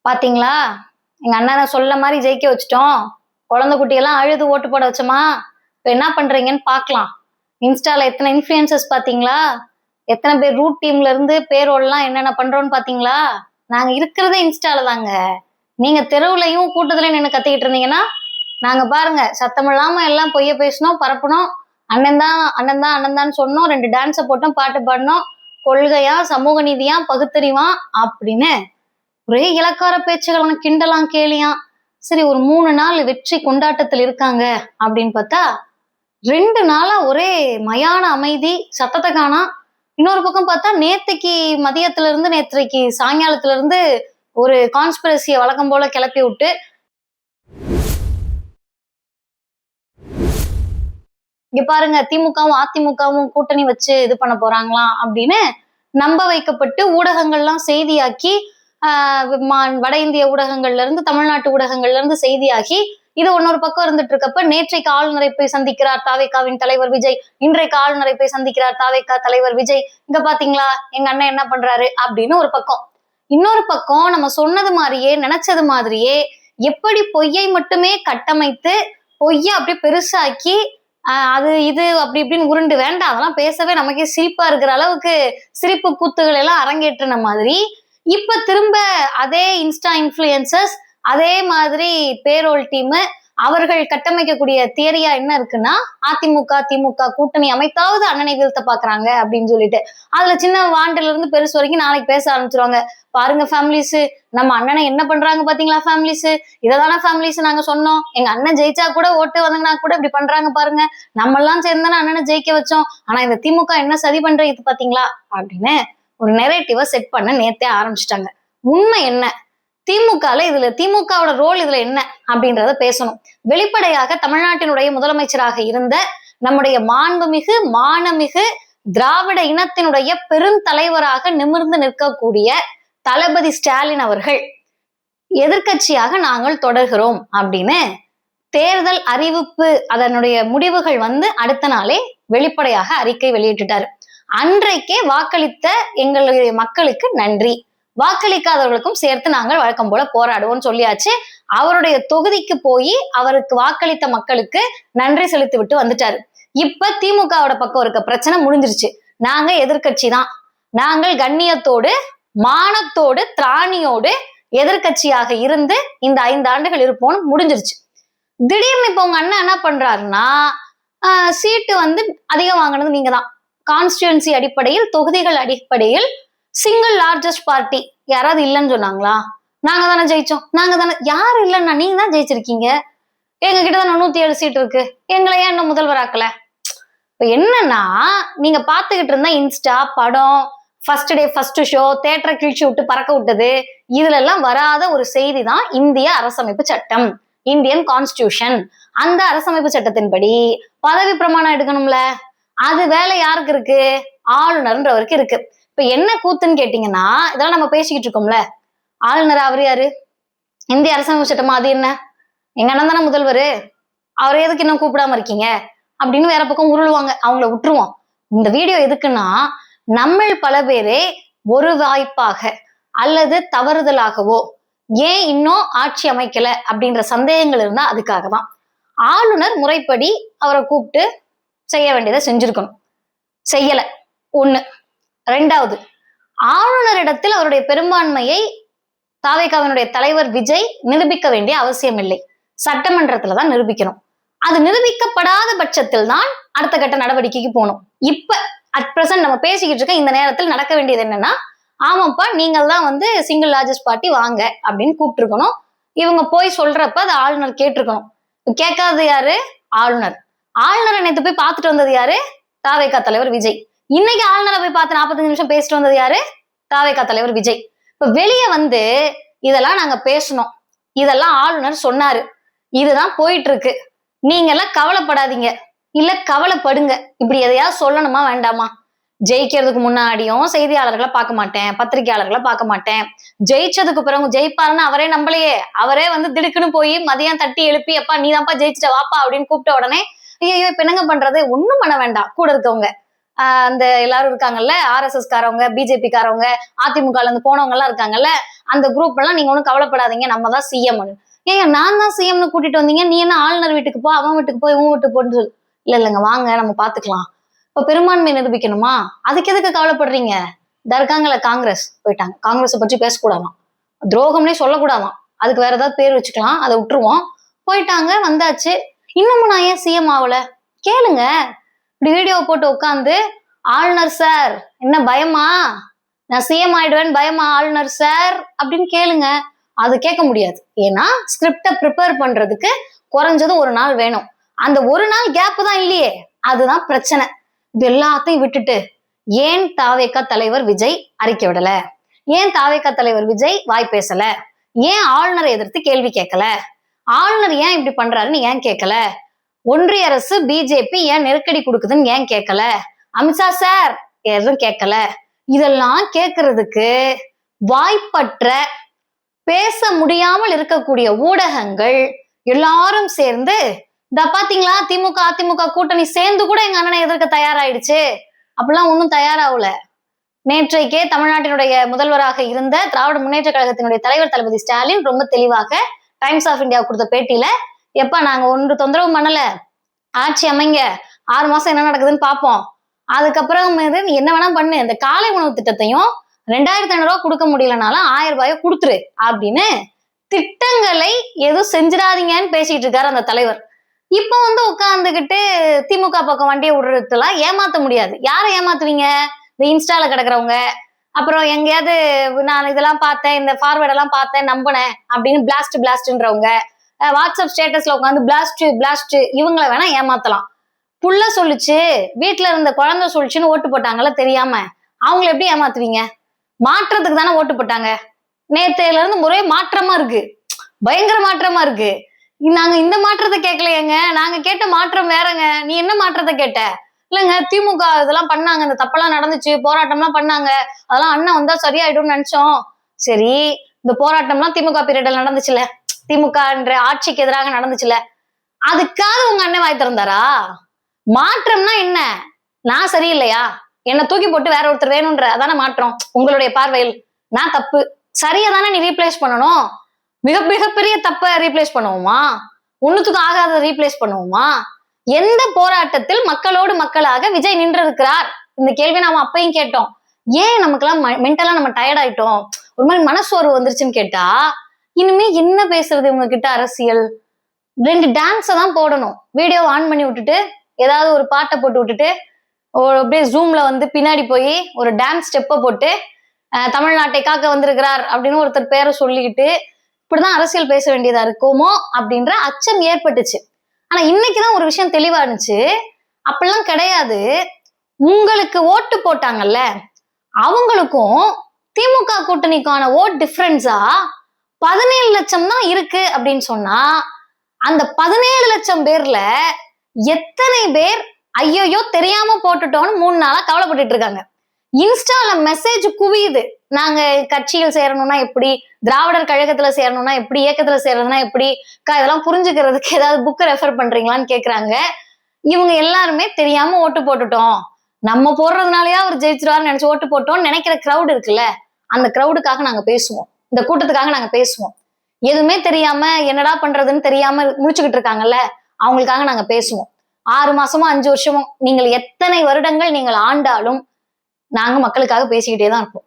பாத்தீங்களா? எங்க அண்ணனை சொல்ல மாதிரி ஜெயிக்க வச்சுட்டோம். குழந்தை குட்டியெல்லாம் அழுது ஓட்டு போட வச்சோமா? இப்ப என்ன பண்றீங்கன்னு பாக்கலாம். இன்ஸ்டால எத்தனை இன்ஃபுளுசர்ஸ் பாத்தீங்களா? எத்தனை பேர் ரூட் டீம்ல இருந்து பேரோல்லாம் என்னென்ன பண்றோம்னு பாத்தீங்களா? நாங்க இருக்கிறதே இன்ஸ்டால தாங்க. நீங்க தெருவுலையும் கூட்டத்துலயும் நின்று கத்திக்கிட்டு இருந்தீங்கன்னா நாங்க பாருங்க சத்தமில்லாம எல்லாம் பொய்ய பேசணும், பரப்பணும். அண்ணன் தான் அண்ணன் தான் அண்ணன் தான் சொன்னோம், 2 டான்ஸை போட்டோம், பாட்டு பாடினோம், கொள்கையா சமூக நீதியா பகுத்தறிவா அப்படின்னு ஒரே இலக்கார பேச்சுகள், கிண்டலாம் கேலியாம். சரி, ஒரு 3 நாள் வெற்றி கொண்டாட்டத்தில் இருக்காங்க அப்படின்னு பார்த்தா 2 நாளா ஒரே மயான அமைதி, சத்தத்தை காணா. இன்னொரு பக்கம் பார்த்தா நேத்தைக்கு மதியத்துல இருந்து நேற்றைக்கு சாயங்காலத்துல இருந்து ஒரு கான்ஸ்பிரசியை வழக்கம் போல கிளப்பி விட்டு இங்க பாருங்க திமுகவும் அதிமுகவும் கூட்டணி வச்சு இது பண்ண போறாங்களாம் அப்படின்னு நம்ப வைக்கப்பட்டு ஊடகங்கள்லாம் செய்தியாக்கி வட இந்திய ஊடகங்கள்ல இருந்து தமிழ்நாட்டு ஊடகங்கள்ல இருந்து செய்தியாகி இது இன்னொரு பக்கம் இருந்துட்டு இருக்கப்ப நேற்றைக்கு ஆளுநரை போய் சந்திக்கிறார் தாவேகாவின் தலைவர் விஜய், இன்றைக்கு ஆளுநரை போய் சந்திக்கிறார் தாவேகா தலைவர் விஜய். இங்க பாத்தீங்களா எங்க அண்ணன் என்ன பண்றாரு அப்படின்னு ஒரு பக்கம். இன்னொரு பக்கம் நம்ம சொன்னது மாதிரியே நினைச்சது மாதிரியே எப்படி பொய்யை மட்டுமே கட்டமைத்து பொய்யை அப்படியே பெருசாக்கி அது இது அப்படி இப்படின்னு உருண்டு வேண்டாம், அதெல்லாம் பேசவே நமக்கே சிரிப்பா இருக்கிற அளவுக்கு சிரிப்பு கூத்துகள் எல்லாம் அரங்கேற்றின மாதிரி இப்ப திரும்ப அதே இன்ஸ்டா இன்ஃபுளுசர்ஸ், அதே மாதிரி பேரோல் டீம் அவர்கள் கட்டமைக்கக்கூடிய தியரியா என்ன இருக்குன்னா அதிமுக திமுக கூட்டணி அமைத்தாவது அண்ணனை வீழ்த்த பாக்குறாங்க அப்படின்னு சொல்லிட்டு அதுல சின்ன வாண்டில இருந்து பெருசு வரைக்கும் நாளைக்கு பேச ஆரம்பிச்சிருவாங்க. பாருங்க ஃபேமிலிஸ், நம்ம அண்ணனை என்ன பண்றாங்க பாத்தீங்களா ஃபேமிலிஸ், இததான ஃபேமிலிஸ் நாங்க சொன்னோம், எங்க அண்ணன் ஜெயிச்சா கூட ஓட்டு வந்தாங்கன்னா கூட இப்படி பண்றாங்க பாருங்க, நம்ம எல்லாம் சேர்ந்தானே அண்ணனை ஜெயிக்க வச்சோம், ஆனா இந்த திமுக என்ன சதி பண்ற இது பாத்தீங்களா அப்படின்னு ஒரு நெரேட்டிவா செட் பண்ண நேத்தே ஆரம்பிச்சிட்டாங்க. உண்மை என்ன, திமுகவோட ரோல் இதுல என்ன அப்படின்றத பேசணும். வெளிப்படையாக தமிழ்நாட்டினுடைய முதலமைச்சராக இருந்த நம்முடைய மாண்புமிகு மானமிகு திராவிட இனத்தினுடைய பெருந்தலைவராக நிமிர்ந்து நிற்கக்கூடிய தளபதி ஸ்டாலின் அவர்கள் எதிர்கட்சியாக நாங்கள் தொடர்கிறோம் அப்படின்னு தேர்தல் அறிவிப்பு அதனுடைய முடிவுகள் அடுத்த நாளே வெளிப்படையாக அறிக்கை வெளியிட்டுட்டாரு. அன்றைக்கே வாக்களித்த எங்களுடைய மக்களுக்கு நன்றி, வாக்களிக்காதவர்களுக்கும் சேர்த்து நாங்கள் வழக்கம் போல போராடுவோம் சொல்லியாச்சு. அவருடைய தொகுதிக்கு போய் அவருக்கு வாக்களித்த மக்களுக்கு நன்றி செலுத்தி விட்டு வந்துட்டாரு. இப்ப திமுகவோட பக்கம் இருக்க பிரச்சனை முடிஞ்சிருச்சு. நாங்க எதிர்கட்சி தான், நாங்கள் கண்ணியத்தோடு மானத்தோடு திராணியோடு எதிர்கட்சியாக இருந்து இந்த 5 ஆண்டுகள் இருப்போம் முடிஞ்சிருச்சு. திடீர்னு இப்ப உங்க அண்ணன் என்ன பண்றாருன்னா சீட்டு அதிகம் வாங்கினது நீங்க தான், கான்ஸ்டிடுவன்சி அடிப்படையில் தொகுதிகள் அடிப்படையில் சிங்கிள் லார்ஜஸ்ட் பார்ட்டி யாராவது இல்லைன்னு சொன்னாங்களா? நாங்க தானே ஜெயிச்சோம், நாங்க தானே. யாரு இல்லைன்னா நீங்க தான் ஜெயிச்சிருக்கீங்க. எங்க கிட்டதான் 107 சீட் இருக்கு, எங்களை ஏன் இன்னும் முதல்வராக்கல? இப்ப என்னன்னா நீங்க பாத்துக்கிட்டு இருந்தா இன்ஸ்டா படம், ஃபர்ஸ்ட் டே ஃபர்ஸ்ட் ஷோ, தேட்டரை கிழிச்சு விட்டு பறக்க விட்டது, இதுல எல்லாம் வராத ஒரு செய்தி தான் இந்திய அரசமைப்பு சட்டம், இந்தியன் கான்ஸ்டிடியூஷன். அந்த அரசமைப்பு சட்டத்தின்படி பதவி பிரமாணம் எடுக்கணும்ல, அது வேலை யாருக்கு இருக்கு? ஆளுநர்ன்றவருக்கு இருக்கு. இப்ப என்ன கூத்துன்னு கேட்டீங்கன்னா இதெல்லாம் நம்ம பேசிக்கிட்டு இருக்கோம்ல, ஆளுநர் அவர் யாரு? இந்திய அரசமைப்பு சட்டமா? அது என்ன? எங்க அண்ணன் தானே முதல்வர், அவரை எதுக்கு இன்னும் கூப்பிடாம இருக்கீங்க அப்படின்னு வேற பக்கம் உருளுவாங்க. அவங்கள விட்டுருவோம். இந்த வீடியோ எதுக்குன்னா நம்ம பல பேரே ஒரு வாய்ப்பாக அல்லது தவறுதலாகவோ ஏன் இன்னும் ஆட்சி அமைக்கல அப்படின்ற சந்தேகங்கள் இருந்தா அதுக்காக தான். ஆளுநர் முறைப்படி அவரை கூப்பிட்டு செய்ய வேண்டியதை செஞ்சிருக்கணும், செய்யல. ஒண்ணு. 2வது, ஆளுநரிடத்தில் அவருடைய பெரும்பான்மையை தாவேகாவினுடைய தலைவர் விஜய் நிரூபிக்க வேண்டிய அவசியம் இல்லை, சட்டமன்றத்துலதான் நிரூபிக்கணும். அது நிரூபிக்கப்படாத பட்சத்தில் தான் அடுத்த கட்ட நடவடிக்கைக்கு போகணும். இப்ப அட் பிரசன்ட் நம்ம பேசிக்கிட்டு இருக்க இந்த நேரத்தில் நடக்க வேண்டியது என்னன்னா, ஆமாப்பா நீங்கள் தான் சிங்கிள் லார்ஜஸ்ட் பார்ட்டி வாங்க அப்படின்னு கூப்பிட்டு இருக்கணும். இவங்க போய் சொல்றப்ப அது ஆளுநர் கேட்டிருக்கணும். கேட்காதது யாரு? ஆளுநர். ஆளுநரை நேற்று போய் பார்த்துட்டு வந்தது யாரு? தாவேகா தலைவர் விஜய். இன்னைக்கு ஆளுநரை போய் பார்த்து 45 நிமிஷம் பேசிட்டு வந்தது யாரு? தாவேகா தலைவர் விஜய். இப்ப வெளியே இதெல்லாம் நாங்க பேசணும், இதெல்லாம் ஆளுநர் சொன்னாரு, இதுதான் போயிட்டு இருக்கு, நீங்க எல்லாம் கவலைப்படாதீங்க, இல்ல கவலைப்படுங்க. இப்படி எதையாவது சொல்லணுமா வேண்டாமா? ஜெயிக்கிறதுக்கு முன்னாடியும் செய்தியாளர்களை பார்க்க மாட்டேன், பத்திரிகையாளர்களை பார்க்க மாட்டேன், ஜெயிச்சதுக்கு பிறகு ஜெயிப்பாருன்னு அவரே நம்பலையே, அவரே திடுக்குன்னு போய் மதியம் தட்டி எழுப்பி அப்பா நீ தான்ப்பா ஜெயிச்சிட்ட வாப்பா அப்படின்னு கூப்பிட்ட உடனே ஐயோ இப்ப என்னங்க பண்றது? ஒண்ணும் பண்ண வேண்டாம், கூட இருக்கவங்க அந்த எல்லாரும் இருக்காங்கல்ல, RSS காரவங்க, பிஜேபி காரவங்க, அதிமுகல இருந்து போனவங்க எல்லாம் இருக்காங்கல்ல, அந்த குரூப் எல்லாம் நீங்க ஒண்ணும் கவலைப்படாதீங்க, நம்ம தான் சிஎம். ஏன் நான் தான் சிஎம்னு கூட்டிட்டு வந்தீங்க, நீ என்ன ஆளுநர் வீட்டுக்கு போ, அவன் வீட்டுக்கு போய் இவன் வீட்டுக்கு போன்னு சொல்லு. இல்லைங்க வாங்க நம்ம பாத்துக்கலாம். இப்ப பெரும்பான்மை நிரூபிக்கணுமா, அதுக்கு எதுக்கு கவலைப்படுறீங்க? இதா இருக்காங்கல்ல காங்கிரஸ், போயிட்டாங்க. காங்கிரஸை பற்றி பேசக்கூடாதான், துரோகம்னே சொல்லக்கூடாதான், அதுக்கு வேற ஏதாவது பேர் வச்சுக்கலாம், அதை விட்டுருவோம். போயிட்டாங்க, வந்தாச்சு. இன்னமும் நான் ஏன் சிஎம் ஆகல கேளுங்க. இப்படி வீடியோ போட்டு உட்காந்து ஆளுநர் சார் என்ன பயமா, நான் சிஎம் ஆயிடுவேன் பயமா ஆளுநர் சார் அப்படின்னு கேளுங்க. அது கேட்க முடியாது. ஏன்னா ஸ்கிரிப்டை ப்ரிப்பேர் பண்றதுக்கு குறைஞ்சது ஒரு நாள் வேணும். அந்த ஒரு நாள் கேப் தான் இல்லையே, அதுதான் பிரச்சனை. இது எல்லாத்தையும் விட்டுட்டு ஏன் தாவேகா தலைவர் விஜய் அறிக்கை விடல, ஏன் தாவேகா தலைவர் விஜய் வாய் பேசல, ஏன் ஆளுநரை எதிர்த்து கேள்வி கேட்கல, ஆளுநர் ஏன் இப்படி பண்றாருன்னு ஏன் கேட்கல, ஒன்றிய அரசு பிஜேபி ஏன் நெருக்கடி கொடுக்குதுன்னு ஏன் கேட்கல, அமித்ஷா சார் எதுவும் கேட்கல. இதெல்லாம் கேட்கறதுக்கு வாய்ப்பற்ற, பேச முடியாமல் இருக்கக்கூடிய ஊடகங்கள் எல்லாரும் சேர்ந்து, இந்த பாத்தீங்களா திமுக அதிமுக கூட்டணி சேர்ந்து கூட எங்க அண்ணனை எதிர்க்க தயாராயிடுச்சு, அப்படிலாம் ஒன்றும் தயாராகல. நேற்றைக்கே தமிழ்நாட்டினுடைய முதல்வராக இருந்த திராவிட முன்னேற்ற கழகத்தினுடைய தலைவர் தளபதி ஸ்டாலின் ரொம்ப தெளிவாக டைம்ஸ் ஆஃப் இந்தியா கொடுத்த பேட்டியில, எப்ப நாங்க ஒன்று தொந்தரவு பண்ணல, ஆட்சி அமைங்க, 6 மாசம் என்ன நடக்குதுன்னு பார்ப்போம், அதுக்கப்புறம் என்ன வேணா பண்ணு, இந்த காலை உணவு திட்டத்தையும் 2500 ரூபாய் கொடுக்க முடியலனாலும் 1000 ரூபாயை கொடுத்துரு அப்படின்னு திட்டங்களை எதுவும் செஞ்சிடாதீங்கன்னு பேசிட்டு இருக்காரு அந்த தலைவர். இப்ப உட்கார்ந்துகிட்டு திமுக பக்கம் வண்டியை விடுறதுலாம் ஏமாத்த முடியாது. யாரை ஏமாத்துவீங்க? இந்த இன்ஸ்டால கிடக்குறவங்க, அப்புறம் எங்கேயாவது நான் இதெல்லாம் பார்த்தேன், இந்த ஃபார்வேர்ட் எல்லாம் பார்த்தேன் நம்பினேன் அப்படின்னு பிளாஸ்ட்ன்றவங்க, வாட்ஸ்அப் ஸ்டேட்டஸ்ல உட்காந்து பிளாஸ்ட் இவங்களை வேணா ஏமாத்தலாம். புள்ள சொல்லிச்சு, வீட்டுல இருந்த குழந்தை சொல்லிச்சுன்னு ஓட்டு போட்டாங்கல்ல தெரியாம, அவங்களை எப்படி ஏமாத்துவீங்க? மாற்றத்துக்கு தானே ஓட்டு போட்டாங்க. நேத்தையில இருந்து ஒரே மாற்றமா இருக்கு, பயங்கர மாற்றமா இருக்கு. நாங்க இந்த மாற்றத்தை கேட்கலையேங்க, நாங்க கேட்ட மாற்றம் வேறங்க. நீ என்ன மாற்றத்தை கேட்ட? இல்லைங்க திமுக இதெல்லாம் பண்ணாங்க, இந்த தப்பெல்லாம் நடந்துச்சு, போராட்டம்லாம் பண்ணாங்க, அதெல்லாம் அண்ணன் வந்தா சரியாயிடும்னு நினைச்சோம். சரி, இந்த போராட்டம்லாம் திமுக பீரியட்ல நடந்துச்சுல, திமுகன்ற ஆட்சிக்கு எதிராக நடந்துச்சுல, அதுக்காக உங்க அண்ணன் வாய் திறந்தாரா? மாற்றம்னா என்ன? நான் சரியில்லையா, என்னை தூக்கி போட்டு வேற ஒருத்தர் வேணும்ன்ற அதான மாற்றம் உங்களுடைய பார்வையில்? நான் தப்பு சரியா தானே நீ ரீப்ளேஸ் பண்ணணும். மிகப்பெரிய தப்ப ரீப்ளேஸ் பண்ணுவோமா? ஒண்ணுத்துக்கு ஆகாத ரீப்ளேஸ் பண்ணுவோமா? எந்த போராட்டத்தில் மக்களோடு மக்களாக விஜய் நின்றிருக்கிறார்? இந்த கேள்வி நாம அப்பையும் கேட்டோம். ஏன் நமக்கெல்லாம் மென்டலா நம்ம டயர்ட் ஆயிட்டோம், ஒரு மாதிரி மனசோர்வு வந்துருச்சுன்னு கேட்டா, இனிமே என்ன பேசுறது இவங்க கிட்ட அரசியல்? 2 டான்ஸை தான் போடணும். வீடியோ ஆன் பண்ணி விட்டுட்டு ஏதாவது ஒரு பாட்டை போட்டு விட்டுட்டு அப்படியே ஜூம்ல பின்னாடி போய் ஒரு டான்ஸ் ஸ்டெப்பை போட்டு தமிழ்நாட்டை காக்க வந்திருக்கிறார் அப்படின்னு ஒருத்தர் பேரை சொல்லிக்கிட்டு இப்படிதான் அரசியல் பேச வேண்டியதா இருக்குமோ அப்படின்ற அச்சம் ஏற்பட்டுச்சு. ஆனா இன்னைக்குதான் ஒரு விஷயம் தெளிவா இருந்துச்சு. அப்படிலாம் கிடையாது. உங்களுக்கு ஓட்டு போட்டாங்கல்ல, அவங்களுக்கும் திமுக கூட்டணிக்கான ஓட் டிஃபரன்ஸா 17 லட்சம் தான் இருக்கு அப்படின்னு சொன்னா, அந்த 17 லட்சம் பேர்ல எத்தனை பேர் ஐயோ தெரியாம போட்டுட்டோம்னு 3 நாளா கவலைப்பட்டுட்டு இருக்காங்க. இன்ஸ்டால மெசேஜ் குவியுது, நாங்க கட்சியில் சேரணும்னா எப்படி, திராவிடர் கழகத்துல சேரணும்னா எப்படி, இயக்கத்துல சேரணும்னா எப்படி, இதெல்லாம் புரிஞ்சுக்கிறதுக்கு ஏதாவது புக்கை ரெஃபர் பண்றீங்களான்னு கேக்குறாங்க. இவங்க எல்லாருமே தெரியாம ஓட்டு போட்டுட்டோம், நம்ம போடுறதுனாலயா அவர் ஜெயிச்சிருவாருன்னு நினைச்சு ஓட்டு போட்டோம்னு நினைக்கிற கிரௌட் இருக்குல்ல, அந்த கிரௌடுக்காக நாங்க பேசுவோம், இந்த கூட்டத்துக்காக நாங்க பேசுவோம். எதுவுமே தெரியாம என்னடா பண்றதுன்னு தெரியாம முடிச்சுக்கிட்டு இருக்காங்கல்ல, அவங்களுக்காக நாங்க பேசுவோம். 6 மாசமோ 5 வருஷமோ நீங்கள் எத்தனை வருடங்கள் நீங்கள் ஆண்டாலும் நாங்க மக்களுக்காக பேசிக்கிட்டே தான் இருப்போம்.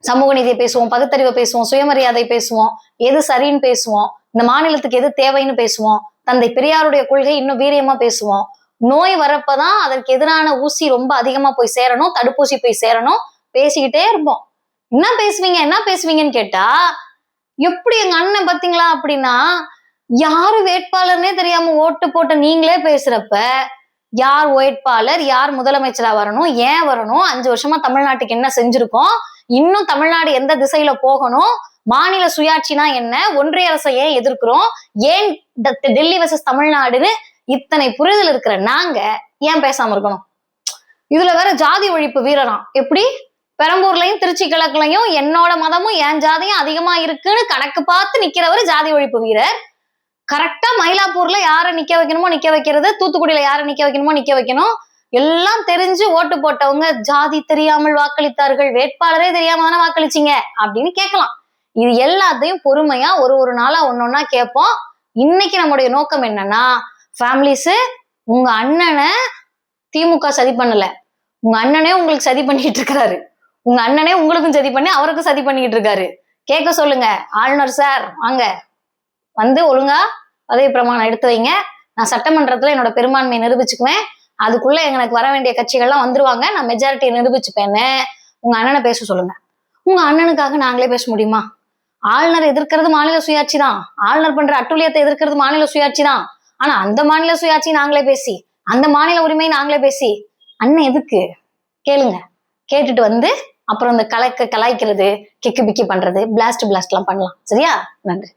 சமூக நீதியை பேசுவோம், பகுத்தறிவை பேசுவோம், சுயமரியாதை பேசுவோம், எது சரின்னு பேசுவோம், இந்த மாநிலத்துக்கு எது தேவைன்னு பேசுவோம், தந்தை பெரியாருடைய கொள்கை இன்னும் வீரியமா பேசுவோம். நோய் வரப்பதான் அதற்கு எதிரான ஊசி ரொம்ப அதிகமா போய் சேரணும், தடுப்பூசி போய் சேரணும், பேசிக்கிட்டே இருப்போம். என்ன பேசுவீங்கன்னு கேட்டா, எப்படி எங்க அண்ணன் பாத்தீங்களா அப்படின்னா, யாரு வேட்பாளர்னே தெரியாம ஓட்டு போட்டு நீங்களே பேசுறப்ப, யார் வேட்பாளர், யார் முதலமைச்சரா வரணும், ஏன் வரணும், 5 வருஷமா தமிழ்நாட்டுக்கு என்ன செஞ்சிருக்கோம், இன்னும் தமிழ்நாடு எந்த திசையில போகணும், மாநில சுயாட்சினா என்ன, ஒன்றிய அரசை ஏன் எதிர்க்கிறோம், ஏன் டெல்லி வர்சஸ் தமிழ்நாடுன்னு இத்தனை புரிதல் இருக்கிற நாங்க ஏன் பேசாம இருக்கணும்? இதுல வேற ஜாதி ஒழிப்பு வீரராம். எப்படி பெரம்பூர்லயும் திருச்சி கிழக்குலயும் என்னோட மதமும் என் ஜாதியும் அதிகமா இருக்குன்னு கணக்கு பார்த்து நிக்கிறவரு ஜாதி ஒழிப்பு வீரர். கரெக்டா மயிலாப்பூர்ல யாரை நிக்க வைக்கணுமோ நிக்க வைக்கிறது, தூத்துக்குடியில யாரை நிக்க வைக்கணுமோ நிக்க வைக்கணும், எல்லாம் தெரிஞ்சு ஓட்டு போட்டவங்க ஜாதி தெரியாமல் வாக்களித்தார்கள், வேட்பாளரே தெரியாம தானே வாக்களிச்சீங்க அப்படின்னு கேட்கலாம். இது எல்லாத்தையும் பொறுமையா ஒரு நாளா ஒன்னொன்னா கேட்போம். இன்னைக்கு நம்முடைய நோக்கம் என்னன்னா, ஃபேமிலிஸ், உங்க அண்ணனை திமுக சதி பண்ணல, உங்க அண்ணனே உங்களுக்கு சதி பண்ணிட்டு இருக்கிறாரு. உங்க அண்ணனே உங்களுக்கும் சதி பண்ணி அவருக்கும் சதி பண்ணிட்டு இருக்காரு. கேட்க சொல்லுங்க, ஆளுநர் சார் வாங்க, வந்து ஒழுங்கா பதவி பிரமாணம் எடுத்து வைங்க, நான் சட்டமன்றத்துல என்னோட பெரும்பான்மையை நிரூபிச்சுக்குவேன், அதுக்குள்ள எனக்கு வர வேண்டிய கட்சிகள்லாம் வந்துருவாங்க, நான் மெஜாரிட்டியை நிரூபிச்சுப்பேன்னு உங்க அண்ணனை பேச சொல்லுங்க. உங்க அண்ணனுக்காக நாங்களே பேச முடியுமா? ஆளுநர் எதிர்க்கிறது மாநில சுயாட்சி தான், ஆளுநர் பண்ற அட்டூழியத்தை எதிர்க்கிறது மாநில சுயாட்சி தான். ஆனா அந்த மாநில சுயாட்சி நாங்களே பேசி, அந்த மாநில உரிமை நாங்களே பேசி அண்ணன் எதுக்கு? கேளுங்க. கேட்டுட்டு வந்து அப்புறம் இந்த கலாய்க்கிறது, கிக்கு பிக்கி பண்றது, பிளாஸ்ட் எல்லாம் பண்ணலாம். சரியா? நன்றி.